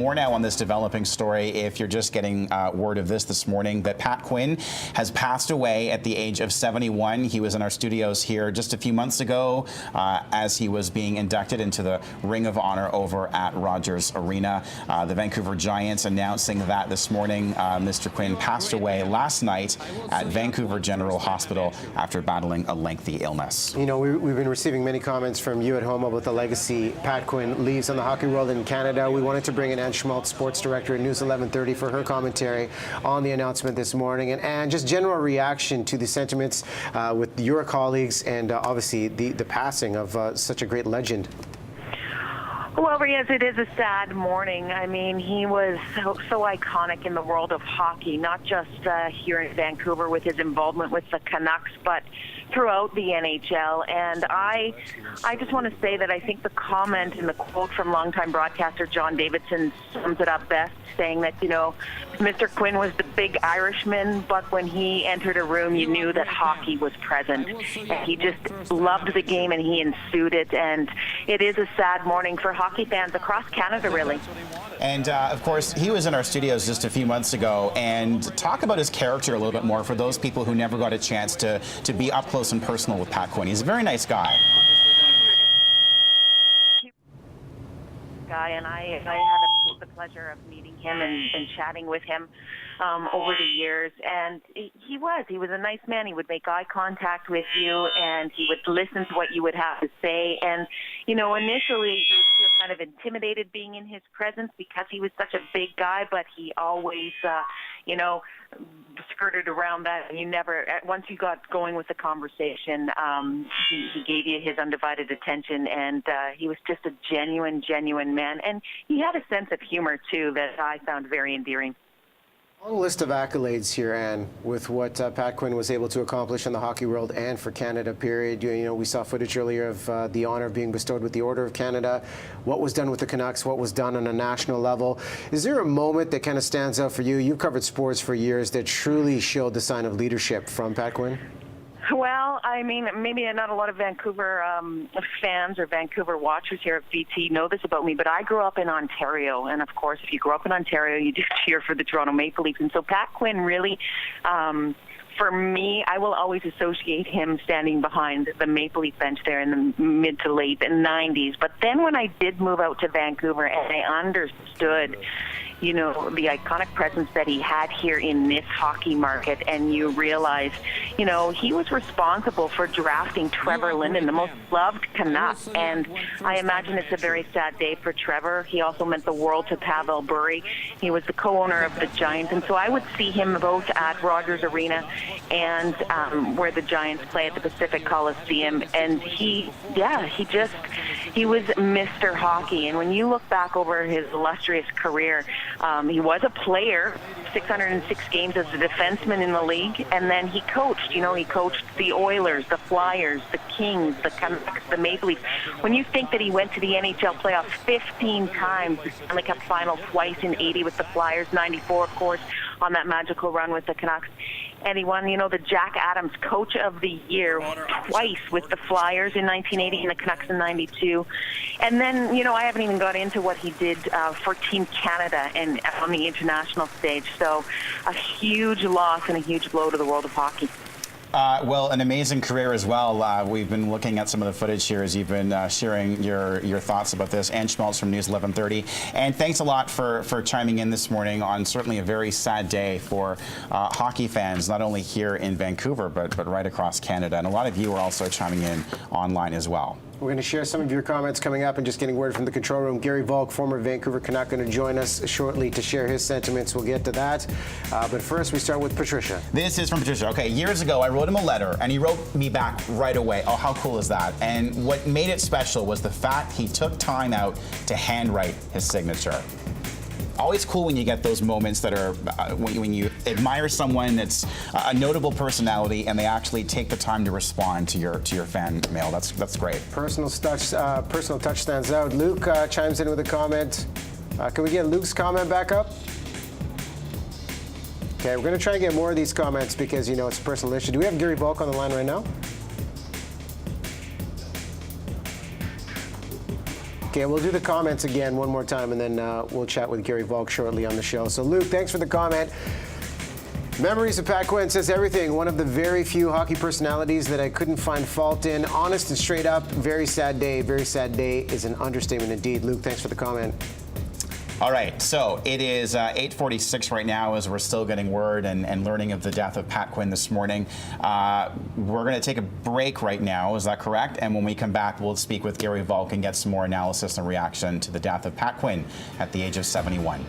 more now on this developing story. If you're just getting word of this morning, that Pat Quinn has passed away at the age of 71. He was in our studios here just a few months ago as he was being inducted into the Ring of Honor over at Rogers Arena. The Vancouver Giants announcing that this morning. Mr. Quinn passed away last night at Vancouver General Hospital after battling a lengthy illness. You know, we've been receiving many comments from you at home about the legacy Pat Quinn leaves on the hockey world in Canada. We wanted to bring in Schmaltz, sports director at News 1130, for her commentary on the announcement this morning and just general reaction to the sentiments with your colleagues and obviously the passing of such a great legend. Well, yes, it is a sad morning. I mean, he was so iconic in the world of hockey, not just here in Vancouver with his involvement with the Canucks, but throughout the NHL. And I just want to say that I think the comment and the quote from longtime broadcaster John Davidson sums it up best, saying that, you know, Mr. Quinn was the big Irishman, but when he entered a room, you knew that hockey was present. And he just loved the game and he ensued it. And it is a sad morning for hockey fans across Canada, really. And of course, he was in our studios just a few months ago. And talk about his character a little bit more for those people who never got a chance to be up close and personal with Pat Quinn. He's a very nice guy. And I had the pleasure of meeting him and chatting with him over the years, and he was a nice man. He would make eye contact with you, and he would listen to what you would have to say. And, you know, initially you would feel kind of intimidated being in his presence because he was such a big guy, but he always, you know, skirted around that. And you never, once you got going with the conversation, he gave you his undivided attention, and he was just a genuine man. And he had a sense of humor, too, that I found very endearing. Long list of accolades here, Anne, with what Pat Quinn was able to accomplish in the hockey world and for Canada, period. You know, we saw footage earlier of the honor of being bestowed with the Order of Canada, what was done with the Canucks, what was done on a national level. Is there a moment that kind of stands out for you? You've covered sports for years that truly showed the sign of leadership from Pat Quinn? Well, I mean, maybe not a lot of Vancouver fans or Vancouver watchers here at VT know this about me, but I grew up in Ontario. And, of course, if you grow up in Ontario, you do cheer for the Toronto Maple Leafs. And so Pat Quinn really, for me, I will always associate him standing behind the Maple Leaf bench there in the mid to late 90s. But then when I did move out to Vancouver and I understood, you know, the iconic presence that he had here in this hockey market, and you realize, you know, he was responsible for drafting Trevor Linden, the most loved Canuck, and I imagine it's a very sad day for Trevor. He also meant the world to Pavel Bure. He was the co-owner of the Giants, and so I would see him both at Rogers Arena and where the Giants play at the Pacific Coliseum, and he was Mr. Hockey. And when you look back over his illustrious career, he was a player, 606 games as a defenseman in the league, and then he coached. You know, he coached the Oilers, the Flyers, the Kings, the Canucks, the Maple Leafs. When you think that he went to the NHL playoffs 15 times, the Stanley Cup final twice in 80 with the Flyers, 94, of course, on that magical run with the Canucks. And he won, you know, the Jack Adams Coach of the Year twice with the Flyers in 1980 and the Canucks in 92. And then, you know, I haven't even got into what he did for Team Canada and on the international stage. So a huge loss and a huge blow to the world of hockey. Well, an amazing career as well. We've been looking at some of the footage here as you've been sharing your thoughts about this. Anne Schmaltz from News 1130. And thanks a lot for chiming in this morning on certainly a very sad day for hockey fans, not only here in Vancouver, but right across Canada. And a lot of you are also chiming in online as well. We're going to share some of your comments coming up, and just getting word from the control room. Gary Volk, former Vancouver Canuck, going to join us shortly to share his sentiments. We'll get to that. But first, we start with Patricia. This is from Patricia. Okay, years ago, I wrote him a letter, and he wrote me back right away. Oh, how cool is that? And what made it special was the fact he took time out to handwrite his signature. Always cool when you get those moments that are when you admire someone that's a notable personality and they actually take the time to respond to your fan mail. That's great. Personal touch stands out. Luke chimes in with a comment. Can we get Luke's comment back up? Okay, we're going to try and get more of these comments because, you know, it's a personal issue. Do we have Gary Volk on the line right now? Okay, we'll do the comments again one more time, and then we'll chat with Gary Volk shortly on the show. So, Luke, thanks for the comment. Memories of Pat Quinn says everything. One of the very few hockey personalities that I couldn't find fault in. Honest and straight up. Very sad day. Very sad day is an understatement indeed. Luke, thanks for the comment. All right, so it is 8:46 right now as we're still getting word and learning of the death of Pat Quinn this morning. We're going to take a break right now, is that correct? And when we come back, we'll speak with Gary Volk and get some more analysis and reaction to the death of Pat Quinn at the age of 71.